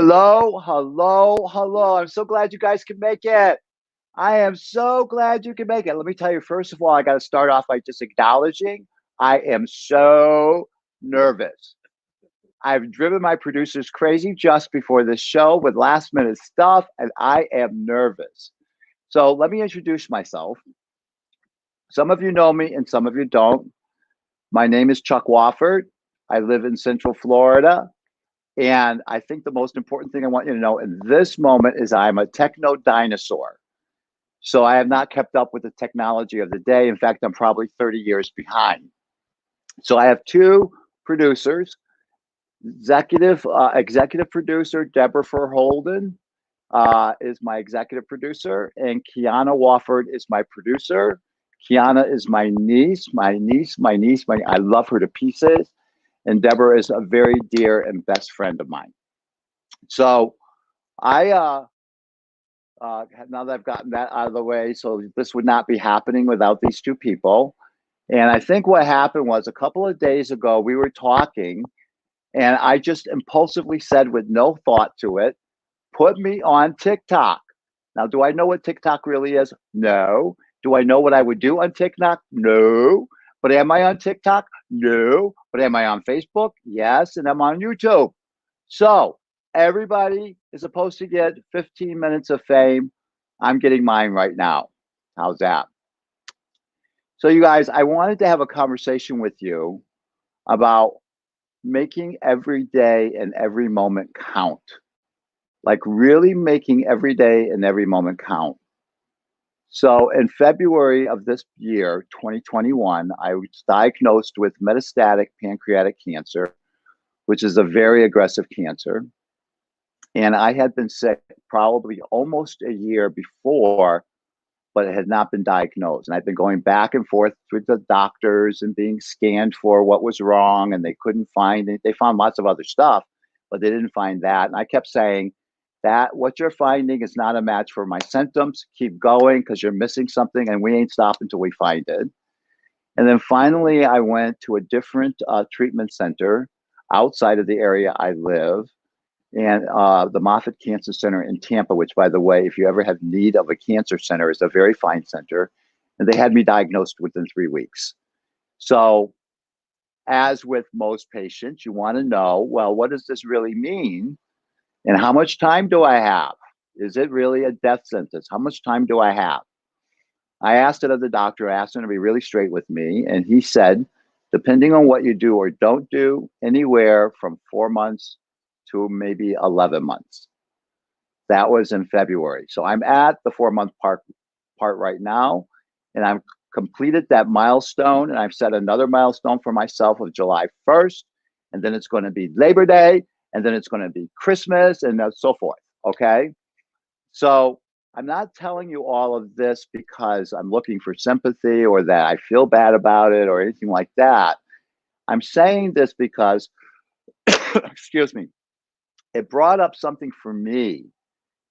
Hello, hello, hello. I'm so glad you guys can make it. I am so glad you can make it. Let me tell you, first of all, I got to start off by just acknowledging I am so nervous. I've driven my producers crazy just before this show with last minute stuff, and I am nervous. So let me introduce myself. Some of you know me and some of you don't. My name is Chuck Woffard. I live in Central Florida. And I think the most important thing I want you to know in this moment is I'm a techno dinosaur. So I have not kept up with the technology of the day. In fact, I'm probably 30 years behind. So I have two producers, executive producer Deborah Furr-Holden is my executive producer, and Kiana Wofford is my producer. Kiana is my niece. I love her to pieces. And Deborah is a very dear and best friend of mine. So I now that I've gotten that out of the way, so this would not be happening without these two people. And I think what happened was a couple of days ago we were talking, and I just impulsively said with no thought to it, put me on TikTok. Now, do I know what TikTok really is? No. Do I know what I would do on TikTok? No. But am I on TikTok? No. But am I on Facebook? Yes. And I'm on YouTube. So everybody is supposed to get 15 minutes of fame. I'm getting mine right now. How's that? So, you guys, I wanted to have a conversation with you about making every day and every moment count. Like really making every day and every moment count. So in February of this year, 2021, I was diagnosed with metastatic pancreatic cancer, which is a very aggressive cancer. And I had been sick probably almost a year before, but it had not been diagnosed. And I've been going back and forth with the doctors and being scanned for what was wrong, and they couldn't find it. They found lots of other stuff, but they didn't find that. And I kept saying, that what you're finding is not a match for my symptoms. Keep going because you're missing something, and we ain't stopping until we find it. And then finally, I went to a different treatment center outside of the area I live, and the Moffitt Cancer Center in Tampa, which, by the way, if you ever have need of a cancer center, is a very fine center. And they had me diagnosed within 3 weeks. So, as with most patients, you want to know, well, what does this really mean? And how much time do I have? Is it really a death sentence? How much time do I have? I asked it of the doctor. I asked him to be really straight with me. And he said, depending on what you do or don't do, anywhere from 4 months to maybe 11 months. That was in February. So I'm at the 4-month part right now. And I've completed that milestone. And I've set another milestone for myself of July 1st. And then it's going to be Labor Day. And then it's going to be Christmas and so forth. Okay. So I'm not telling you all of this because I'm looking for sympathy or that I feel bad about it or anything like that. I'm saying this because, excuse me, it brought up something for me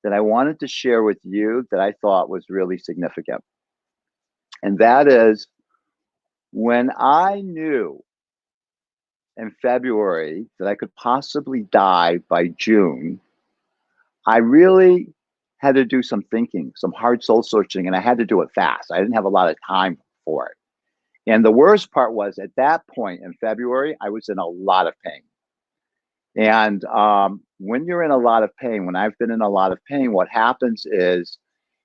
that I wanted to share with you that I thought was really significant. And that is when I knew in February that I could possibly die by June, I really had to do some thinking, some hard soul searching, and I had to do it fast. I didn't have a lot of time for it. And the worst part was at that point in February, I was in a lot of pain. And when you're in a lot of pain, when I've been in a lot of pain, what happens is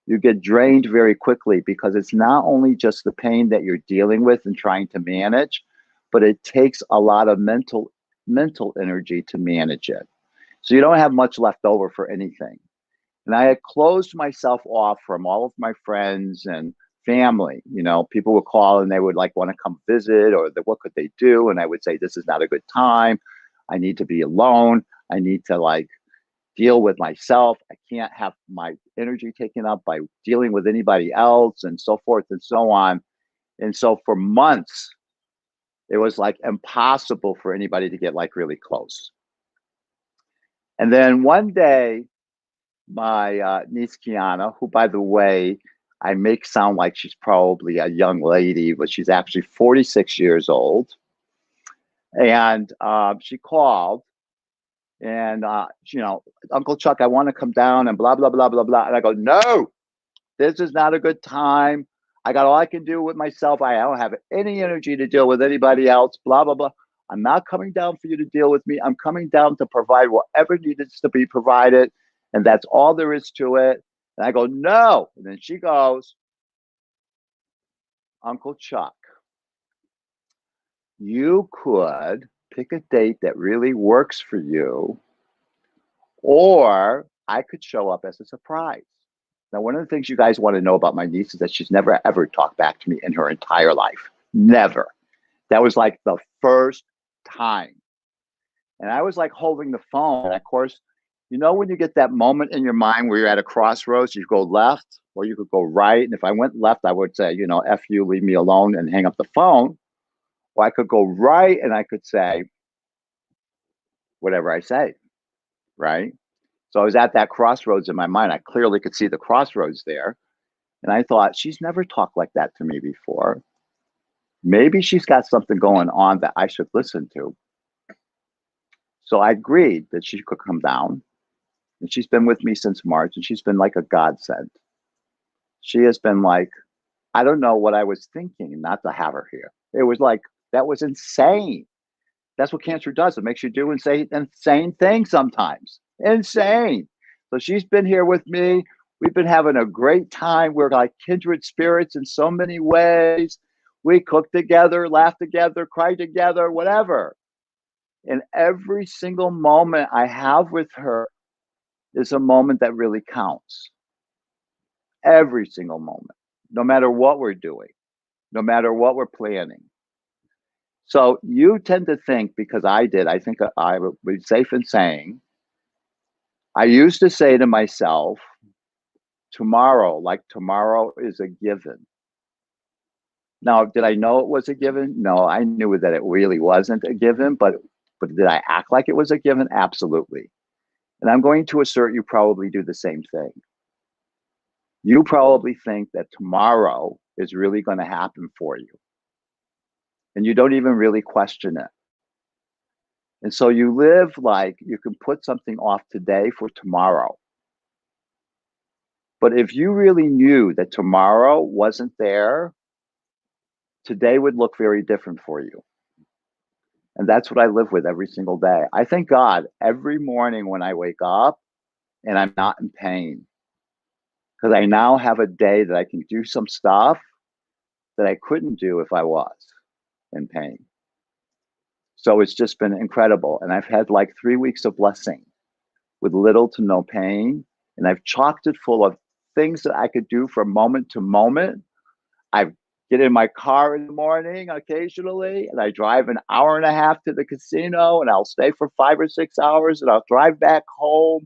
you get drained very quickly because it's not only just the pain that you're dealing with and trying to manage, but it takes a lot of mental energy to manage it. So you don't have much left over for anything. And I had closed myself off from all of my friends and family. You know, people would call and they would like want to come visit or what could they do? And I would say, this is not a good time. I need to be alone. I need to like deal with myself. I can't have my energy taken up by dealing with anybody else and so forth and so on. And so for months, it was like impossible for anybody to get like really close. And then one day, my niece Kiana, who, by the way, I make sound like she's probably a young lady, but she's actually 46 years old. And she called And, Uncle Chuck, I want to come down and blah, blah, blah, blah, blah. And I go, no, this is not a good time. I got all I can do with myself. I don't have any energy to deal with anybody else, blah, blah, blah. I'm not coming down for you to deal with me. I'm coming down to provide whatever needs to be provided. And that's all there is to it. And I go, no. And then she goes, Uncle Chuck, you could pick a date that really works for you, or I could show up as a surprise. Now, one of the things you guys want to know about my niece is that she's never, ever talked back to me in her entire life. Never. That was like the first time. And I was like holding the phone. And of course, when you get that moment in your mind where you're at a crossroads, you go left or you could go right. And if I went left, I would say, F you, leave me alone and hang up the phone. Or I could go right and I could say whatever I say, right? So I was at that crossroads in my mind. I clearly could see the crossroads there. And I thought, she's never talked like that to me before. Maybe she's got something going on that I should listen to. So I agreed that she could come down. And she's been with me since March, and she's been like a godsend. She has been like, I don't know what I was thinking not to have her here. It was like, that was insane. That's what cancer does. It makes you do insane things sometimes. Insane. So she's been here with me. We've been having a great time. We're like kindred spirits in so many ways. We cook together, laugh together, cry together, whatever. And every single moment I have with her is a moment that really counts. Every single moment, no matter what we're doing, no matter what we're planning. So you tend to think, because I did, I think I would be safe in saying, I used to say to myself, tomorrow is a given. Now, did I know it was a given? No, I knew that it really wasn't a given, but did I act like it was a given? Absolutely. And I'm going to assert you probably do the same thing. You probably think that tomorrow is really going to happen for you. And you don't even really question it. And so you live like you can put something off today for tomorrow. But if you really knew that tomorrow wasn't there, today would look very different for you. And that's what I live with every single day. I thank God every morning when I wake up and I'm not in pain, because I now have a day that I can do some stuff that I couldn't do if I was in pain. So it's just been incredible. And I've had like 3 weeks of blessing with little to no pain. And I've chocked it full of things that I could do from moment to moment. I get in my car in the morning occasionally, and I drive an hour and a half to the casino, and I'll stay for 5 or 6 hours, and I'll drive back home.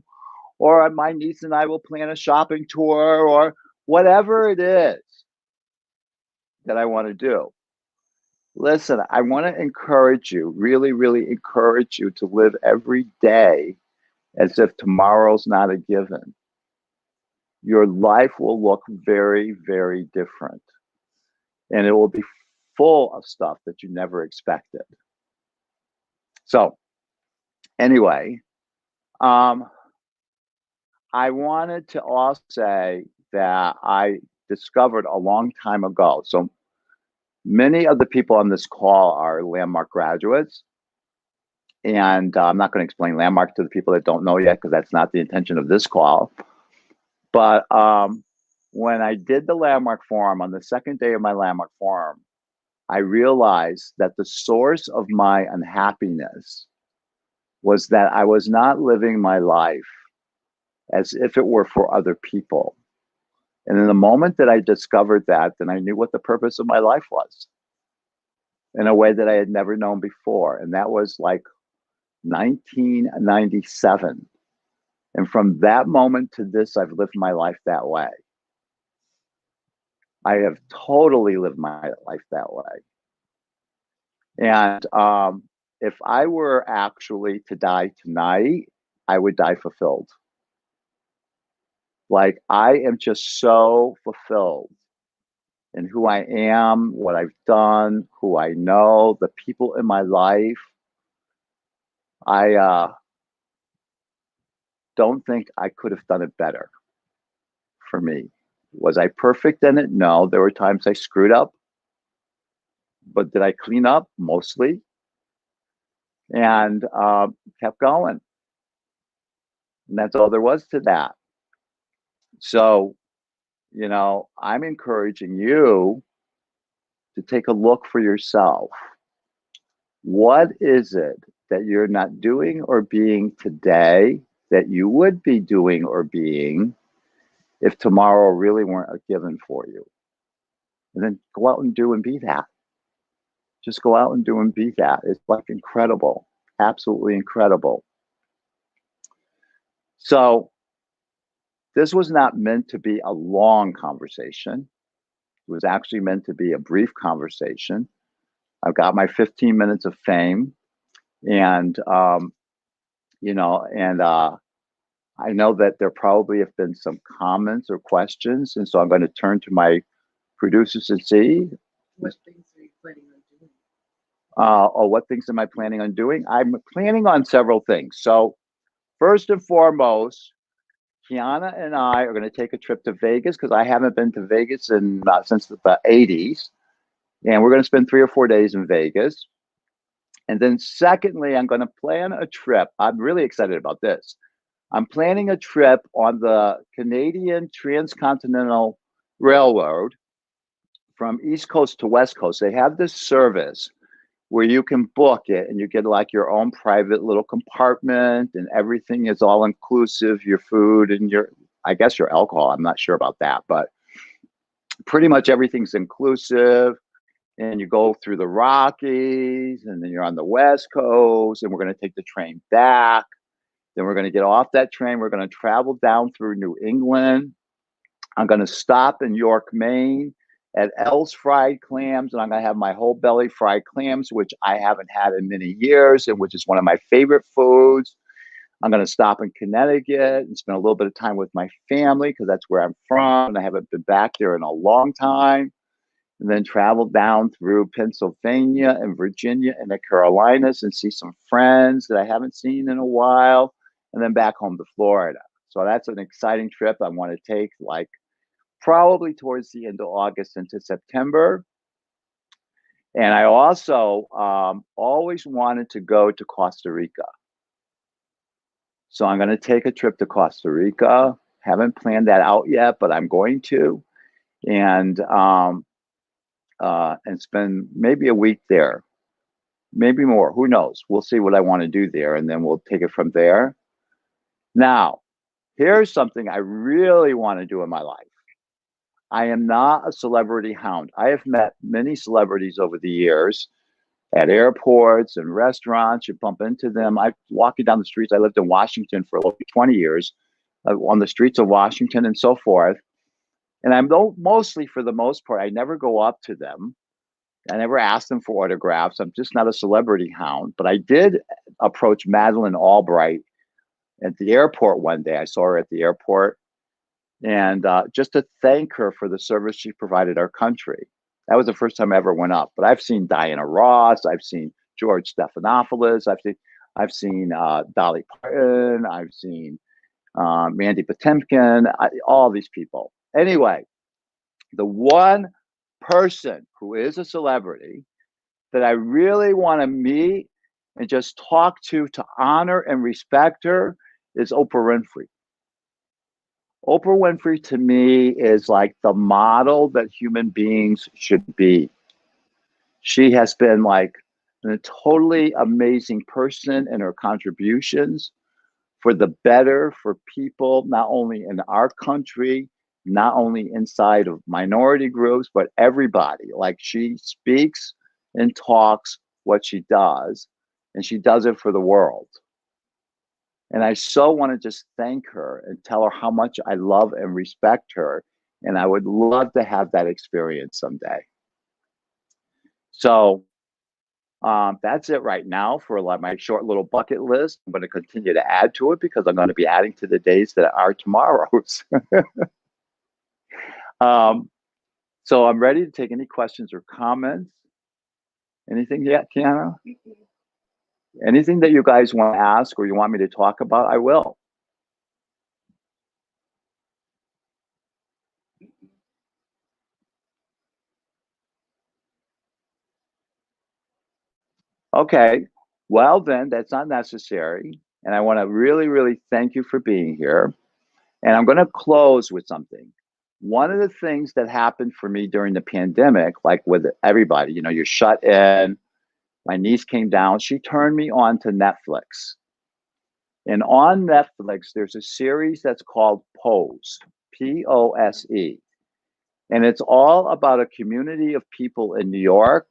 Or my niece and I will plan a shopping tour, or whatever it is that I want to do. Listen, I want to encourage you, really, really encourage you to live every day as if tomorrow's not a given. Your life will look very, very different. And it will be full of stuff that you never expected. So anyway, I wanted to also say that I discovered a long time ago. So many of the people on this call are Landmark graduates. And I'm not going to explain Landmark to the people that don't know yet, because that's not the intention of this call. But when I did the Landmark Forum, on the second day of my Landmark Forum, I realized that the source of my unhappiness was that I was not living my life as if it were for other people. And in the moment that I discovered that, then I knew what the purpose of my life was in a way that I had never known before. And that was like 1997. And from that moment to this, I've lived my life that way. I have totally lived my life that way. And if I were actually to die tonight, I would die fulfilled. Like, I am just so fulfilled in who I am, what I've done, who I know, the people in my life. don't think I could have done it better for me. Was I perfect in it? No. There were times I screwed up, but did I clean up? Mostly. And kept going. And that's all there was to that. So, I'm encouraging you to take a look for yourself. What is it that you're not doing or being today that you would be doing or being if tomorrow really weren't a given for you? And then go out and do and be that. Just go out and do and be that. It's like incredible, absolutely incredible. So, this was not meant to be a long conversation. It was actually meant to be a brief conversation. I've got my 15 minutes of fame, and I know that there probably have been some comments or questions, and so I'm going to turn to my producers and see. What things are you planning on doing? What things am I planning on doing? I'm planning on several things. So, first and foremost, Kiana and I are going to take a trip to Vegas because I haven't been to Vegas since the 80s. And we're going to spend 3 or 4 days in Vegas. And then secondly, I'm going to plan a trip. I'm really excited about this. I'm planning a trip on the Canadian Transcontinental Railroad from East Coast to West Coast. They have this service where you can book it and you get like your own private little compartment and everything is all inclusive, your food and I guess your alcohol. I'm not sure about that, but pretty much everything's inclusive. And you go through the Rockies and then you're on the West Coast and we're going to take the train back. Then we're going to get off that train. We're going to travel down through New England. I'm going to stop in York, Maine at L's Fried Clams, and I'm going to have my whole belly fried clams, which I haven't had in many years, and which is one of my favorite foods. I'm going to stop in Connecticut and spend a little bit of time with my family because that's where I'm from, and I haven't been back there in a long time. And then travel down through Pennsylvania and Virginia and the Carolinas and see some friends that I haven't seen in a while, and then back home to Florida. So that's an exciting trip I want to take, like probably towards the end of August into September. And I also always wanted to go to Costa Rica. So I'm going to take a trip to Costa Rica. Haven't planned that out yet, but I'm going to. And spend maybe a week there, maybe more. Who knows? We'll see what I want to do there, and then we'll take it from there. Now, here's something I really want to do in my life. I am not a celebrity hound. I have met many celebrities over the years at airports and restaurants. You bump into them. I'm walking down the streets. I lived in Washington for over 20 years, on the streets of Washington and so forth. And I'm mostly, for the most part, I never go up to them. I never asked them for autographs. I'm just not a celebrity hound. But I did approach Madeleine Albright at the airport one day. I saw her at the airport. And just to thank her for the service she provided our country. That was the first time I ever went up. But I've seen Diana Ross. I've seen George Stephanopoulos. I've seen Dolly Parton. I've seen Mandy Patinkin. All these people. Anyway, the one person who is a celebrity that I really want to meet and just talk to honor and respect her is Oprah Winfrey. Oprah Winfrey to me is like the model that human beings should be. She has been like a totally amazing person in her contributions for the better for people, not only in our country, not only inside of minority groups, but everybody. Like she speaks and talks what she does, and she does it for the world. And I so want to just thank her and tell her how much I love and respect her. And I would love to have that experience someday. So that's it right now for like my short little bucket list. I'm going to continue to add to it because I'm going to be adding to the days that are tomorrow's. So I'm ready to take any questions or comments. Anything yet, Kiana? Anything that you guys want to ask or you want me to talk about, I will. Okay. Well, then that's not necessary. And I want to really, really thank you for being here. And I'm going to close with something. One of the things that happened for me during the pandemic, like with everybody, you know, you're shut in. My niece came down. She turned me on to Netflix. And on Netflix, there's a series that's called Pose, Pose. And it's all about a community of people in New York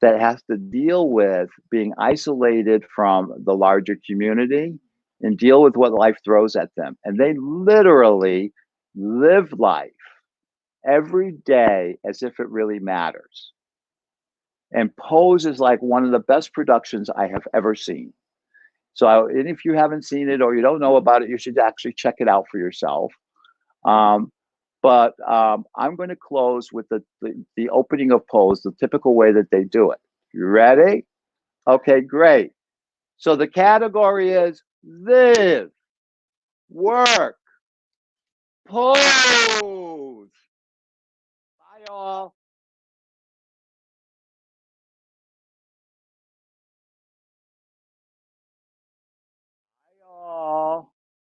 that has to deal with being isolated from the larger community and deal with what life throws at them. And they literally live life every day as if it really matters. And Pose is like one of the best productions I have ever seen. So, and if you haven't seen it or you don't know about it, you should actually check it out for yourself. Um, but I'm going to close with the opening of Pose, the typical way that they do it. You ready? Okay, great. So the category is live, work, pose. Bye, all.